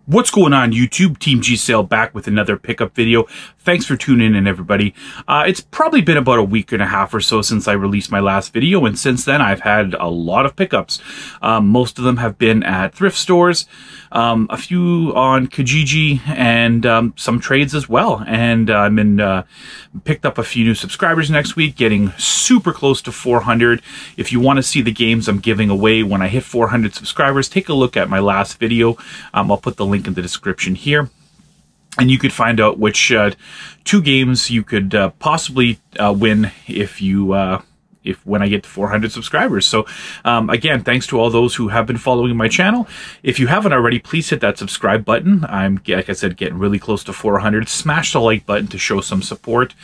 What's going on, YouTube? Team G Sale back with another pickup video. Thanks for tuning in, everybody. It's probably been about a week and a half or so since I released my last video, and since then I've had a lot of pickups. Most of them have been at thrift stores, a few on Kijiji, and some trades as well. And I'm picked up a few new subscribers next week, getting super close to 400. If you want to see the games I'm giving away when I hit 400 subscribers, take a look at my last video. I'll put the link in the description here, and you could find out which two games you could possibly win if when I get to 400 subscribers. So again, thanks to all those who have been following my channel. If you haven't already, please hit that subscribe button. I'm, like I said, getting really close to 400. Smash the like button to show some support.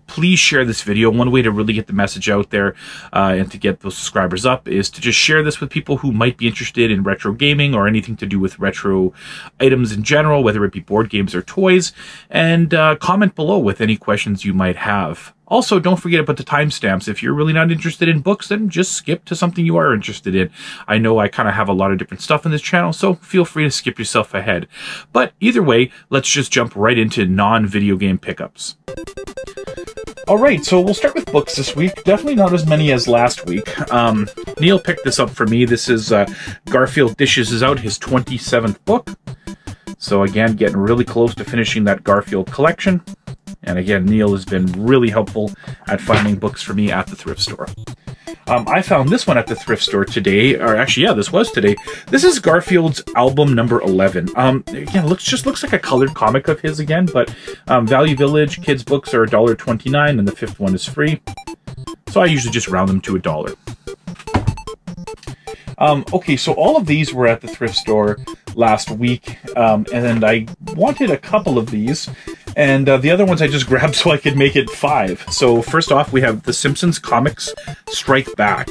Please share this video. One way to really get the message out there and to get those subscribers up is to just share this with people who might be interested in retro gaming or anything to do with retro items in general, whether it be board games or toys, and comment below with any questions you might have. Also, don't forget about the timestamps. If you're really not interested in books, then just skip to something you are interested in. I know I kind of have a lot of different stuff in this channel, so feel free to skip yourself ahead. But either way, let's just jump right into non-video game pickups. Alright, so we'll start with books this week. Definitely not as many as last week. Neil picked this up for me. This is Garfield Dishes Out, his 27th book. So again, getting really close to finishing that Garfield collection. And again, Neil has been really helpful at finding books for me at the thrift store. I found this one at the thrift store today, or actually, yeah, this was today. This is Garfield's album number 11. Again, looks like a colored comic of his again, but Value Village kids books are $1.29, and the fifth one is free. So I usually just round them to $1. Okay, so all of these were at the thrift store last week, and I wanted a couple of these, and the other ones I just grabbed so I could make it 5. So first off, we have The Simpsons Comics Strike Back.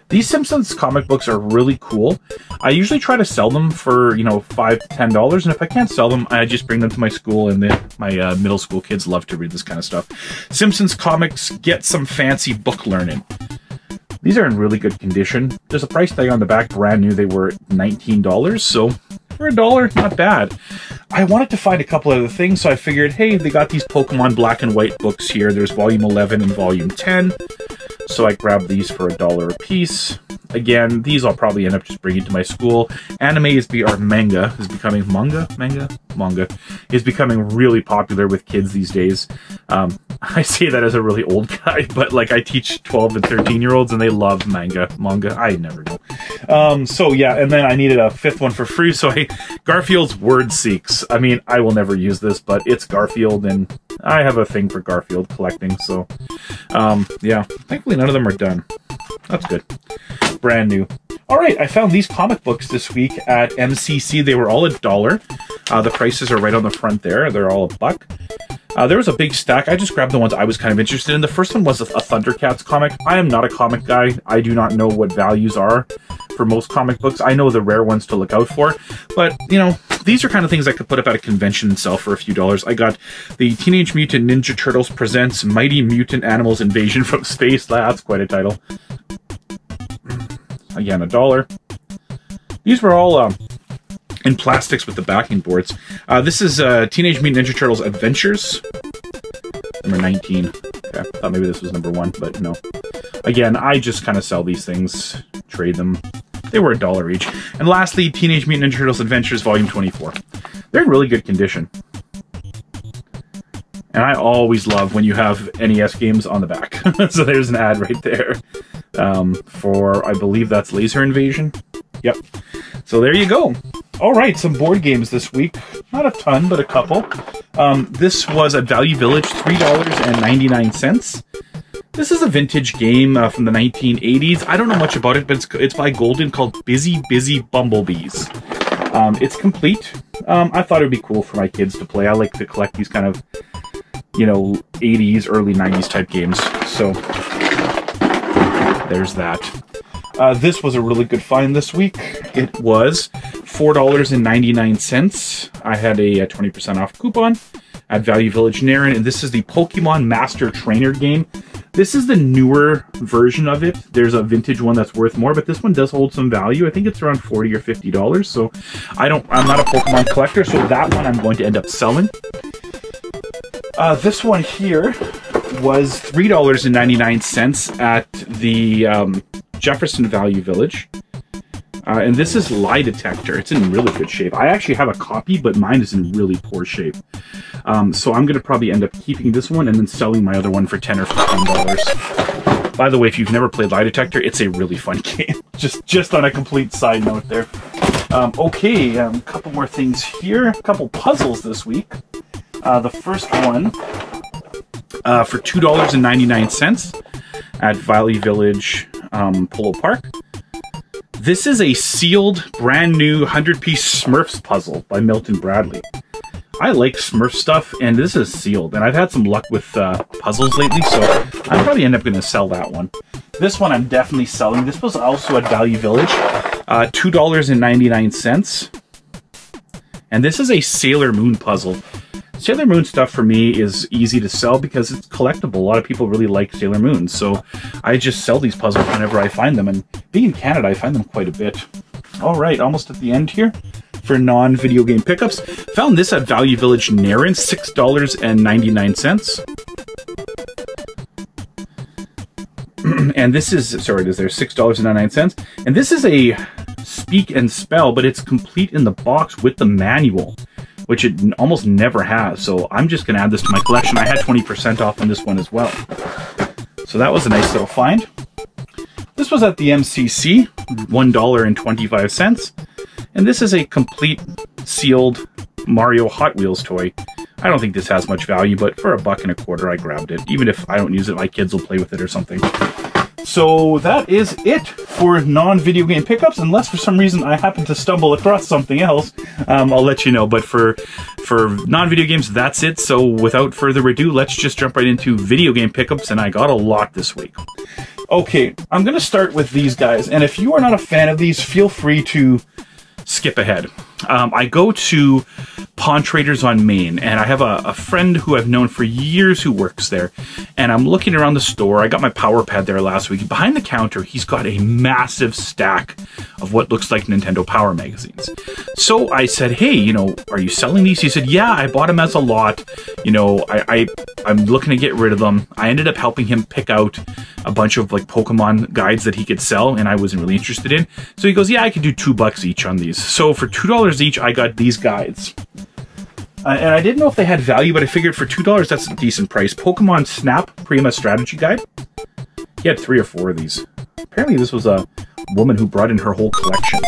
These Simpsons comic books are really cool. I usually try to sell them for, $5 to $10, and if I can't sell them, I just bring them to my school, and my middle school kids love to read this kind of stuff. Simpsons comics, get some fancy book learning. These are in really good condition. There's a price tag on the back, brand new. They were $19, so for $1, not bad. I wanted to find a couple other things, so I figured, hey, they got these Pokemon Black and White books here. There's Volume 11 and Volume 10, so I grabbed these for $1 a piece. Again, these I'll probably end up just bringing to my school. Manga is becoming really popular with kids these days. I say that as a really old guy, but like I teach 12 and 13-year-olds and they love manga. I never know. So yeah, and then I needed a fifth one for free, so Garfield's Word Seeks. I mean, I will never use this, but it's Garfield, and I have a thing for Garfield collecting, so yeah, thankfully none of them are done. That's good. Brand new. Alright, I found these comic books this week at MCC. They were all $1. The prices are right on the front there. They're all $1. There was a big stack. I just grabbed the ones I was kind of interested in. The first one was a Thundercats comic. I am not a comic guy. I do not know what values are for most comic books. I know the rare ones to look out for. But, these are kind of things I could put up at a convention and sell for a few dollars. I got the Teenage Mutant Ninja Turtles Presents Mighty Mutant Animals Invasion from Space. That's quite a title. Again, $1. These were all in plastics with the backing boards. This is Teenage Mutant Ninja Turtles Adventures, number 19. Okay, I thought maybe this was number 1, but no. Again, I just kind of sell these things, trade them. They were $1 each. And lastly, Teenage Mutant Ninja Turtles Adventures, Volume 24. They're in really good condition. And I always love when you have NES games on the back. So there's an ad right there for, I believe that's Laser Invasion. Yep. So there you go. All right, some board games this week. Not a ton, but a couple. This was at Value Village, $3.99. This is a vintage game from the 1980s. I don't know much about it, but it's by Golden, called Busy Busy Bumblebees. It's complete. I thought it would be cool for my kids to play. I like to collect these kind of 80s, early 90s type games. So there's that. This was a really good find this week. It was $4.99. I had a 20% off coupon at Value Village Naren, and this is the Pokemon Master Trainer game. This is the newer version of it. There's a vintage one that's worth more, but this one does hold some value. I think it's around $40 or $50. So I'm not a Pokemon collector, so that one I'm going to end up selling. This one here was $3.99 at the Jefferson Value Village. And this is Lie Detector. It's in really good shape. I actually have a copy, but mine is in really poor shape. So I'm going to probably end up keeping this one and then selling my other one for $10 or $15. By the way, if you've never played Lie Detector, it's a really fun game. Just on a complete side note there. Okay, a couple more things here. A couple puzzles this week. The first one for $2.99 at Valley Village Polo Park. This is a sealed, brand new 100-piece Smurfs puzzle by Milton Bradley. I like Smurf stuff, and this is sealed. And I've had some luck with puzzles lately, so I'm probably end up going to sell that one. This one I'm definitely selling. This was also at Value Village, $2.99. And this is a Sailor Moon puzzle. Sailor Moon stuff for me is easy to sell because it's collectible. A lot of people really like Sailor Moon, so I just sell these puzzles whenever I find them, and being in Canada, I find them quite a bit. Alright, almost at the end here for non-video game pickups. Found this at Value Village Naryn, $6.99. And this is, sorry, it is there, $6.99. And this is a Speak and Spell, but it's complete in the box with the manual, which it almost never has. So I'm just going to add this to my collection. I had 20% off on this one as well. So that was a nice little find. This was at the MCC, $1.25. And this is a complete sealed Mario Hot Wheels toy. I don't think this has much value, but for $1.25 I grabbed it. Even if I don't use it, my kids will play with it or something. So that is it for non-video game pickups, unless for some reason I happen to stumble across something else. I'll let you know, but for non-video games, that's it. So without further ado, let's just jump right into video game pickups, and I got a lot this week. Okay, I'm going to start with these guys, and if you are not a fan of these, feel free to skip ahead. I go to Pawn Traders on Main, and I have a friend who I've known for years who works there, and I'm looking around the store. I got my power pad there last week. Behind the counter, he's got a massive stack of what looks like Nintendo Power magazines. So I said, hey, you know, are you selling these? He said, yeah, I bought them as a lot. You know, I'm looking to get rid of them. I ended up helping him pick out a bunch of like Pokemon guides that he could sell, and I wasn't really interested in. So he goes, yeah, I could do $2 each on these. So for $2 each, I got these guides. And I didn't know if they had value, but I figured for $2, that's a decent price. Pokemon Snap Prima Strategy Guide. He had 3 or 4 of these. Apparently this was a woman who brought in her whole collection.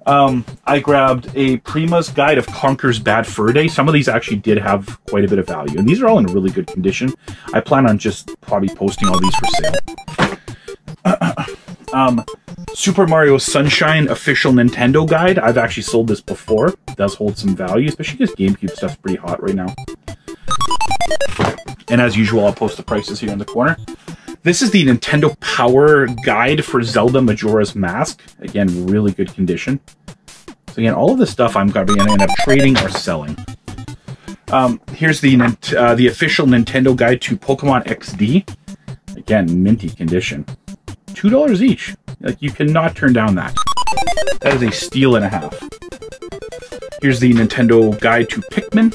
I grabbed a Prima's Guide of Conker's Bad Fur Day. Some of these actually did have quite a bit of value, and these are all in really good condition. I plan on just probably posting all these for sale. Super Mario Sunshine Official Nintendo Guide. I've actually sold this before. It does hold some value, especially because GameCube stuff's pretty hot right now. And as usual, I'll post the prices here in the corner. This is the Nintendo Power Guide for Zelda Majora's Mask. Again, really good condition. So again, all of this stuff I'm going to end up trading or selling. Here's the official Nintendo Guide to Pokemon XD. Again, minty condition. $2 each. Like, you cannot turn down that. That is a steal and a half. Here's the Nintendo Guide to Pikmin.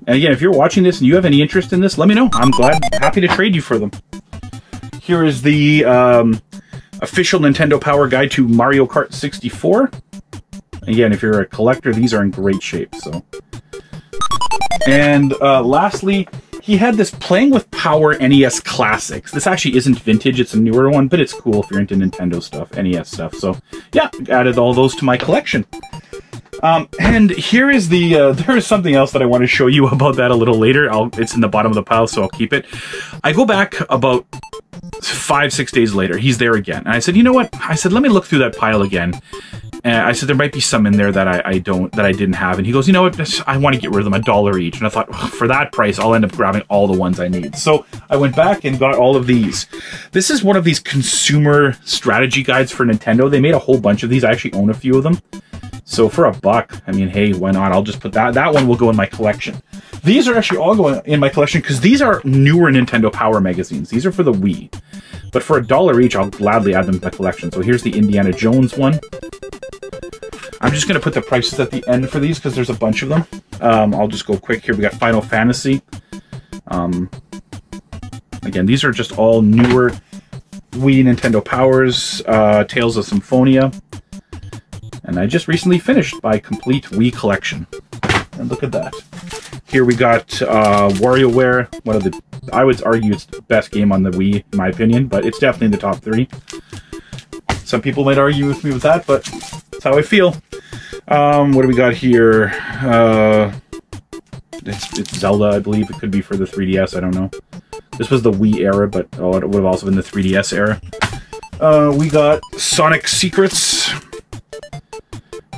And again, if you're watching this and you have any interest in this, let me know. I'm happy to trade you for them. Here is the official Nintendo Power Guide to Mario Kart 64. Again, if you're a collector, these are in great shape. So, and lastly, he had this Playing with Power NES Classics. This actually isn't vintage, it's a newer one, but it's cool if you're into Nintendo stuff, NES stuff. So yeah, added all those to my collection. And here is there is something else that I want to show you about that a little later. It's in the bottom of the pile, so I'll keep it. I go back about 5-6 days later. He's there again. And I said, you know what? I said, let me look through that pile again. And I said, there might be some in there that I didn't have. And he goes, you know what? I want to get rid of them, $1 each. And I thought, for that price, I'll end up grabbing all the ones I need. So I went back and got all of these. This is one of these consumer strategy guides for Nintendo. They made a whole bunch of these. I actually own a few of them. So for $1, I mean, hey, why not? I'll just put that one will go in my collection. These are actually all going in my collection because these are newer Nintendo Power magazines. These are for the Wii. But for $1 each, I'll gladly add them to the collection. So here's the Indiana Jones one. I'm just going to put the prices at the end for these because there's a bunch of them. I'll just go quick here. We got Final Fantasy. Again, these are just all newer Wii Nintendo Powers, Tales of Symphonia. And I just recently finished my complete Wii collection. And look at that. Here we got WarioWare, one of the, I would argue it's the best game on the Wii, in my opinion, but it's definitely in the top 3. Some people might argue with me with that, but that's how I feel. What do we got here? It's Zelda, I believe. It could be for the 3DS, I don't know. This was the Wii era, but it would have also been the 3DS era. We got Sonic Secrets.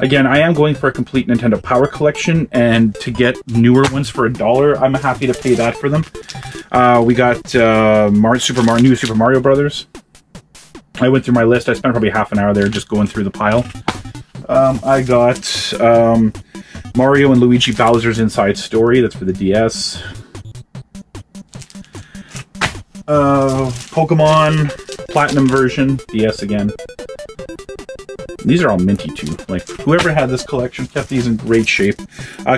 Again, I am going for a complete Nintendo Power collection, and to get newer ones for $1, I'm happy to pay that for them. We got New Super Mario Brothers. I went through my list. I spent probably half an hour there just going through the pile. I got Mario and Luigi Bowser's Inside Story. That's for the DS. Pokemon Platinum version, DS again. These are all minty too. Like, whoever had this collection kept these in great shape.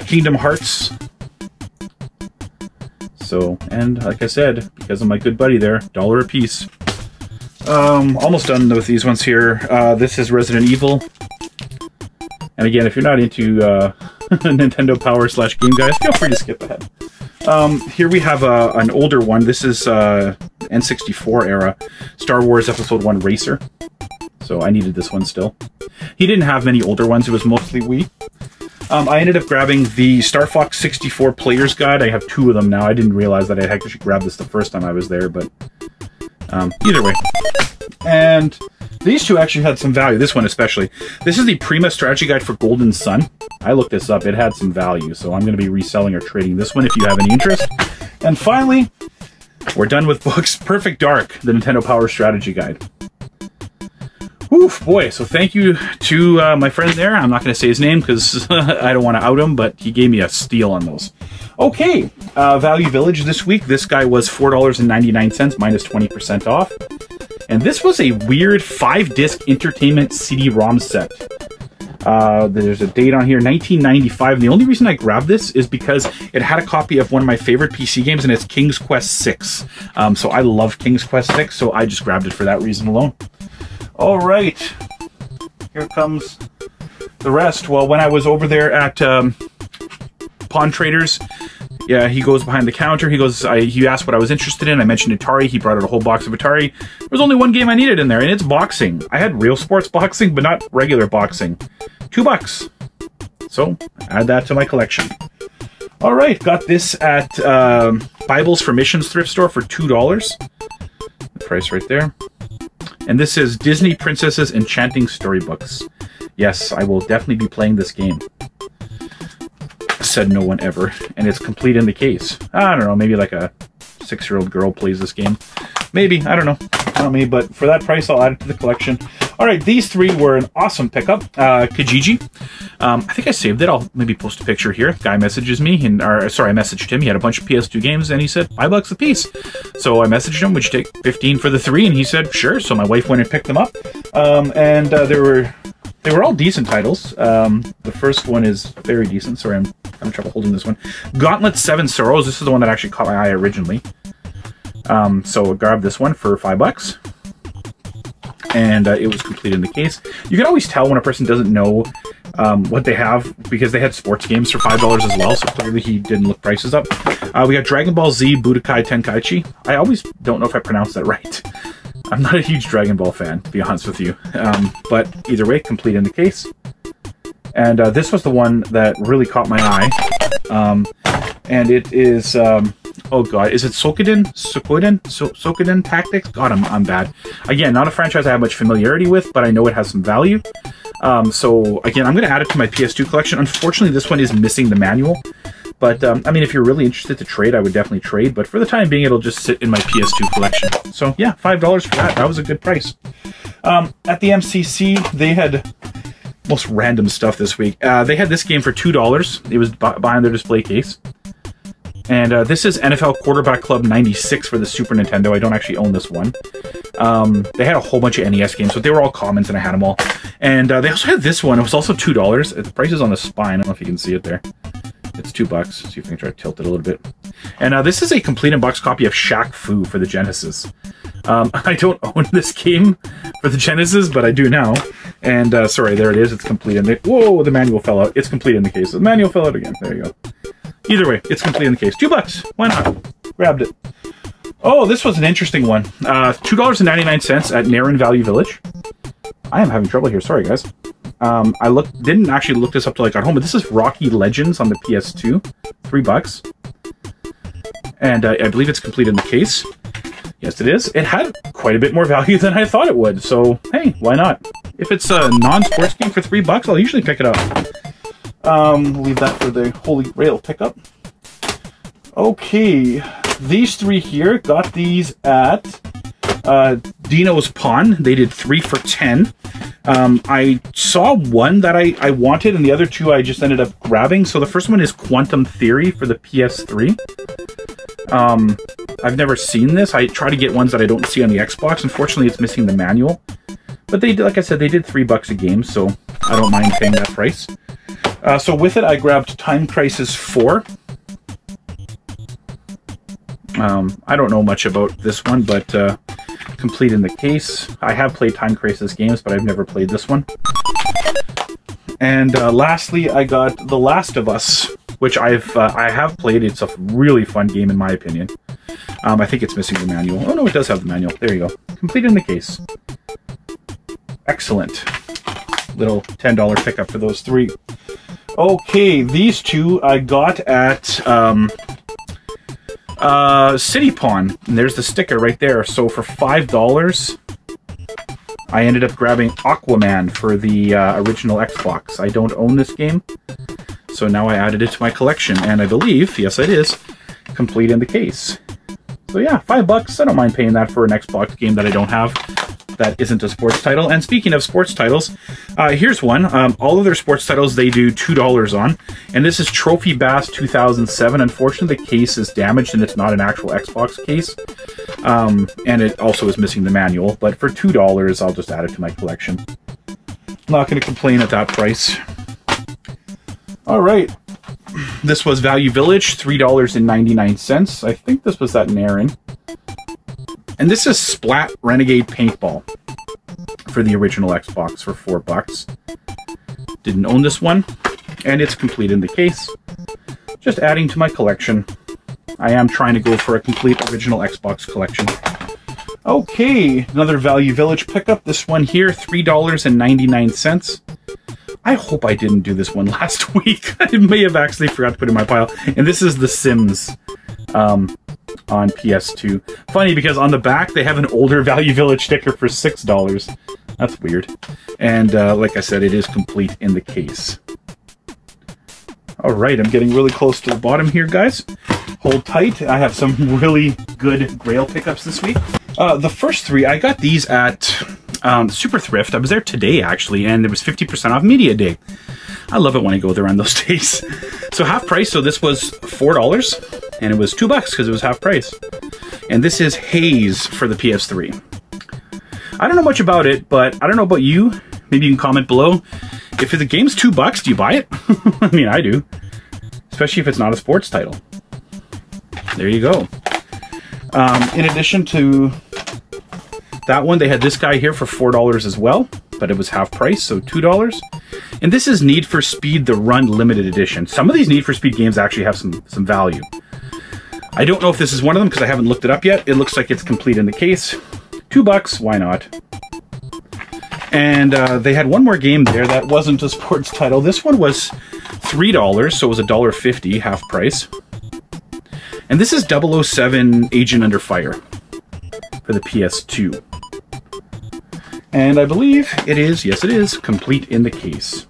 Kingdom Hearts. So, and like I said, because of my good buddy there, $1 a piece. Almost done with these ones here. This is Resident Evil. And again, if you're not into Nintendo Power / Game Guys, feel free to skip ahead. Here we have an older one. This is N64 era. Star Wars Episode 1 Racer. So I needed this one still. He didn't have many older ones. It was mostly Wii. I ended up grabbing the Star Fox 64 Player's Guide. I have 2 of them now. I didn't realize that I had actually grabbed this the first time I was there, but either way. And these 2 actually had some value. This one especially. This is the Prima Strategy Guide for Golden Sun. I looked this up. It had some value, so I'm going to be reselling or trading this one if you have any interest. And finally, we're done with books. Perfect Dark, the Nintendo Power Strategy Guide. Oof, boy, so thank you to my friend there. I'm not going to say his name because I don't want to out him, but he gave me a steal on those. Okay, Value Village this week. This guy was $4.99 minus 20% off. And this was a weird 5-disc entertainment CD-ROM set. There's a date on here, 1995. And the only reason I grabbed this is because it had a copy of one of my favorite PC games, and it's King's Quest 6. So I love King's Quest 6, so I just grabbed it for that reason alone. All right, here comes the rest. Well, when I was over there at Pawn Traders, yeah, he goes behind the counter. He goes, he asked what I was interested in. I mentioned Atari. He brought out a whole box of Atari. There was only one game I needed in there, and it's boxing. I had real sports boxing, but not regular boxing. $2. So add that to my collection. All right, got this at Bibles for Missions thrift store for $2. The price right there. And this is Disney Princesses Enchanting Storybooks. Yes, I will definitely be playing this game. Said no one ever. And it's complete in the case. I don't know, maybe like a 6-year-old girl plays this game. Maybe, I don't know. Not me, but for that price, I'll add it to the collection. All right, these 3 were an awesome pickup. Kijiji. I think I saved it. I'll maybe post a picture here. Guy messages me, I messaged him. He had a bunch of PS2 games, and he said $5 a piece. So I messaged him, would you take 15 for the 3? And he said, sure. So my wife went and picked them up. They were all decent titles. The first one is very decent. Sorry, I'm having trouble holding this one. Gauntlet 7 Sorrows. This is the one that actually caught my eye originally. So I grabbed this one for $5. And it was complete in the case. You can always tell when a person doesn't know what they have, because they had sports games for $5 as well, so clearly he didn't look prices up. We got Dragon Ball Z Budokai Tenkaichi. I always don't know if I pronounced that right. I'm not a huge Dragon Ball fan, to be honest with you. But either way, complete in the case. And this was the one that really caught my eye. And it is... oh god, is it Sokoden Tactics? God, I'm bad. Again, not a franchise I have much familiarity with, but I know it has some value. So again, I'm going to add it to my PS2 collection. Unfortunately, this one is missing the manual. But, I mean, if you're really interested to trade, I would definitely trade. But for the time being, it'll just sit in my PS2 collection. So yeah, $5 for that. That was a good price. At the MCC, they had... most random stuff this week. They had this game for $2. It was behind their display case. And this is NFL Quarterback Club 96 for the Super Nintendo. I don't actually own this one. They had a whole bunch of NES games, but they were all commons, and I had them all. And they also had this one. It was also $2. The price is on the spine. I don't know if you can see it there. It's $2. See if I can try to tilt it a little bit. And this is a complete in-box copy of Shaq Fu for the Genesis. I don't own this game for the Genesis, but I do now. And sorry, there it is. It's complete in the... Whoa, the manual fell out. It's complete in the case. The manual fell out again. There you go. Either way, it's complete in the case. $2. Why not? Grabbed it. Oh, this was an interesting one. $2.99 at Naren Value Village. I am having trouble here. Sorry, guys. I didn't actually look this up till I got home, but this is Rocky Legends on the PS2. $3. And I believe it's complete in the case. Yes, it is. It had quite a bit more value than I thought it would. So, hey, why not? If it's a non-sports game for $3, I'll usually pick it up. We'll leave that for the Holy Grail pickup. Okay, these three here, got these at Dino's Pawn. They did 3 for $10. I saw one that I wanted, and the other two I just ended up grabbing. So the first one is Quantum Theory for the PS3. I've never seen this. I try to get ones that I don't see on the Xbox. Unfortunately, it's missing the manual. But they, like I said, they did $3 a game, so I don't mind paying that price. So with it, I grabbed Time Crisis 4. I don't know much about this one, but complete in the case. I have played Time Crisis games, but I've never played this one. And lastly, I got The Last of Us, which I have played. It's a really fun game, in my opinion. I think it's missing the manual. Oh, no, it does have the manual. There you go. Complete in the case. Excellent. Little $10 pickup for those three. Okay, these two I got at City Pawn. And there's the sticker right there. So for $5, I ended up grabbing Aquaman for the original Xbox. I don't own this game, so now I added it to my collection. And I believe, yes it is, complete in the case. So yeah, $5. I don't mind paying that for an Xbox game that I don't have. That isn't a sports title. And speaking of sports titles, here's one. All of their sports titles they do $2 on, and this is Trophy Bass 2007. Unfortunately, the case is damaged and it's not an actual Xbox case, and it also is missing the manual. But for $2, I'll just add it to my collection. I'm not going to complain at that price. All right, this was Value Village, $3.99. I think this was at Naren. And this is Splat Renegade Paintball for the original Xbox for $4. Didn't own this one, and it's complete in the case. Just adding to my collection. I am trying to go for a complete original Xbox collection. Okay, another Value Village pickup. This one here, $3.99. I hope I didn't do this one last week. I may have actually forgot to put it in my pile. And this is The Sims. On PS2. Funny, because on the back they have an older Value Village sticker for $6. That's weird. And like I said, it is complete in the case. Alright, I'm getting really close to the bottom here, guys. Hold tight. I have some really good Grail pickups this week. The first three, I got these at Super Thrift. I was there today, actually, and there was 50% off Media Day. I love it when I go there on those days. So half price, so this was $4, and it was $2 because it was half price. And this is Haze for the PS3. I don't know much about it, but I don't know about you. Maybe you can comment below. If the game's $2, do you buy it? I mean, I do. Especially if it's not a sports title. There you go. In addition to that one, they had this guy here for $4 as well, but it was half price, so $2. And this is Need for Speed The Run Limited Edition. Some of these Need for Speed games actually have some value. I don't know if this is one of them because I haven't looked it up yet. It looks like it's complete in the case. $2, why not? And they had one more game there that wasn't a sports title. This one was $3, so it was $1.50, half price. And this is 007 Agent Under Fire for the PS2. And I believe it is, yes it is, complete in the case.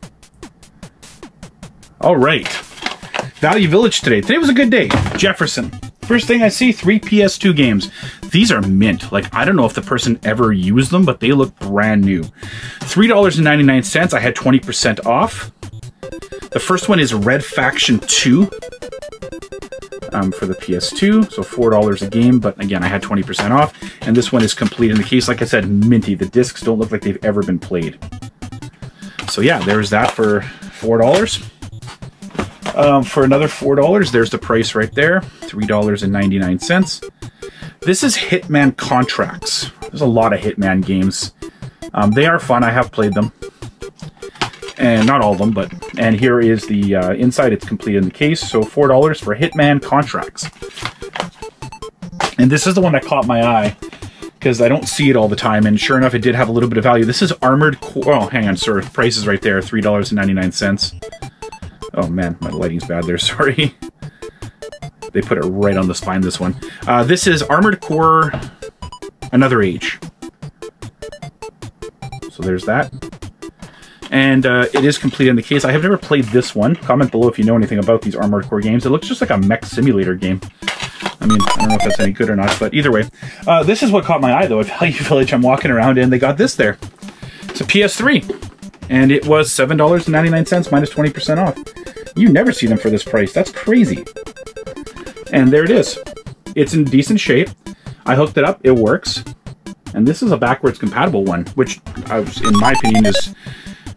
All right. Value Village today. Today was a good day. Jefferson. First thing I see, 3 PS2 games. These are mint. Like, I don't know if the person ever used them, but they look brand new. $3.99. I had 20% off. The first one is Red Faction 2. for the PS2, so $4 a game, but again, I had 20% off, and this one is complete in the case. Like I said, minty. The discs don't look like they've ever been played. So yeah, there's that for $4. For another $4, there's the price right there, $3.99. This is Hitman Contracts. There's a lot of Hitman games. They are fun. I have played them. And not all of them, but... And here is the inside. It's complete in the case. So $4 for Hitman Contracts. And this is the one that caught my eye, because I don't see it all the time. And sure enough, it did have a little bit of value. This is Armored Core... Oh, hang on, sir. The price is right there, $3.99. Oh, man. My lighting's bad there. Sorry. They put it right on the spine, this one. This is Armored Core Another Age. So there's that. And it is complete in the case. I have never played this one. Comment below if you know anything about these Armored Core games. It looks just like a mech simulator game. I mean, I don't know if that's any good or not, but either way. This is what caught my eye, though. At Value Village, I'm walking around, and they got this there. It's a PS3. And it was $7.99 minus 20% off. You never see them for this price. That's crazy. And there it is. It's in decent shape. I hooked it up. It works. And this is a backwards compatible one, which, in my opinion,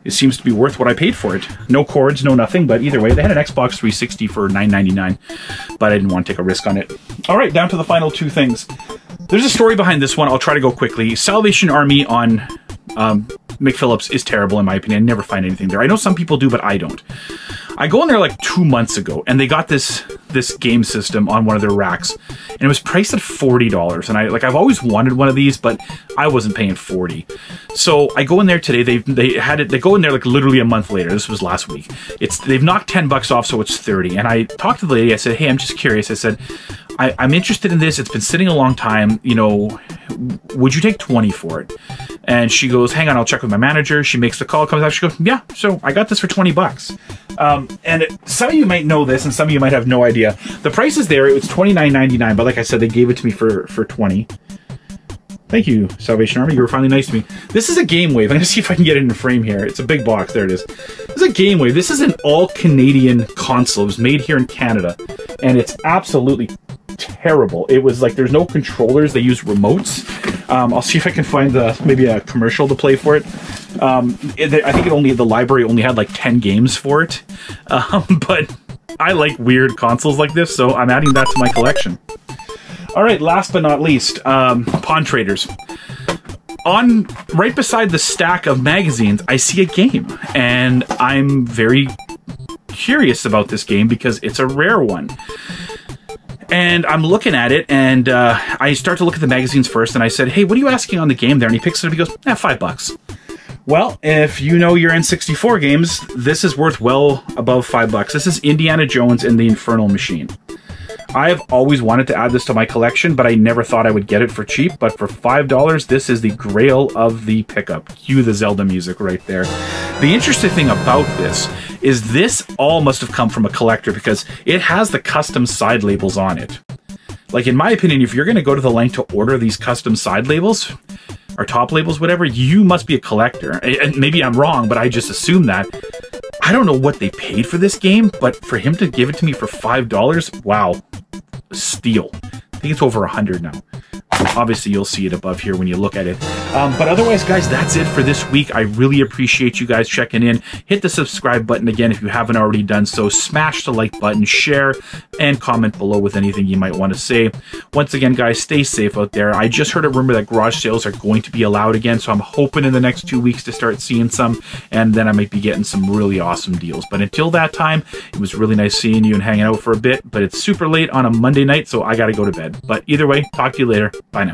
it seems to be worth what I paid for it. No cords, no nothing, but either way, they had an Xbox 360 for $9.99, but I didn't want to take a risk on it. All right, down to the final two things. There's a story behind this one. I'll try to go quickly. Salvation Army on McPhillips is terrible, in my opinion. I never find anything there. I know some people do, but I don't. I go in there like 2 months ago, and they got this game system on one of their racks, and it was priced at $40. And I've always wanted one of these, but I wasn't paying $40. So I go in there today. They go in there like literally a month later. This was last week. They've knocked $10 off, so it's $30. And I talked to the lady. I said, "Hey, I'm just curious." I said, I'm interested in this. It's been sitting a long time. You know, would you take 20 for it? And she goes, "Hang on, I'll check with my manager." She makes the call, comes out. She goes, "Yeah, so I got this for $20. And some of you might know this, and some of you might have no idea. The price is there. It was $29.99, but like I said, they gave it to me for $20. Thank you, Salvation Army. You were finally nice to me. This is a Game Wave. I'm going to see if I can get it in the frame here. It's a big box. There it is. This is a Game Wave. This is an all-Canadian console. It was made here in Canada, and it's absolutely terrible. It was like there's no controllers. They use remotes. I'll see if I can find maybe a commercial to play for it. I think the library only had like 10 games for it. But I like weird consoles like this, so I'm adding that to my collection. All right, last but not least, Pawn Traders. Right beside the stack of magazines, I see a game, and I'm very curious about this game because it's a rare one. And I'm looking at it, and I start to look at the magazines first, and I said, "Hey, what are you asking on the game there?" And he picks it up, he goes, $5. Well, if you know your N64 games, this is worth well above $5. This is Indiana Jones and the Infernal Machine. I have always wanted to add this to my collection, but I never thought I would get it for cheap. But for $5, this is the grail of the pickup. Cue the Zelda music right there. The interesting thing about this all must have come from a collector because it has the custom side labels on it. Like, in my opinion, if you're going to go to the length to order these custom side labels, or top labels, whatever, you must be a collector. And maybe I'm wrong, but I just assume that. I don't know what they paid for this game, but for him to give it to me for $5, wow. Steal. I think it's over 100 now. Obviously, you'll see it above here when you look at it. But otherwise, guys, that's it for this week. I really appreciate you guys checking in. Hit the subscribe button again if you haven't already done so. Smash the like button, share, and comment below with anything you might want to say. Once again, guys, stay safe out there. I just heard a rumor that garage sales are going to be allowed again, so I'm hoping in the next 2 weeks to start seeing some, and then I might be getting some really awesome deals. But until that time, it was really nice seeing you and hanging out for a bit, but it's super late on a Monday night, so I got to go to bed. But either way, talk to you later. Bye now.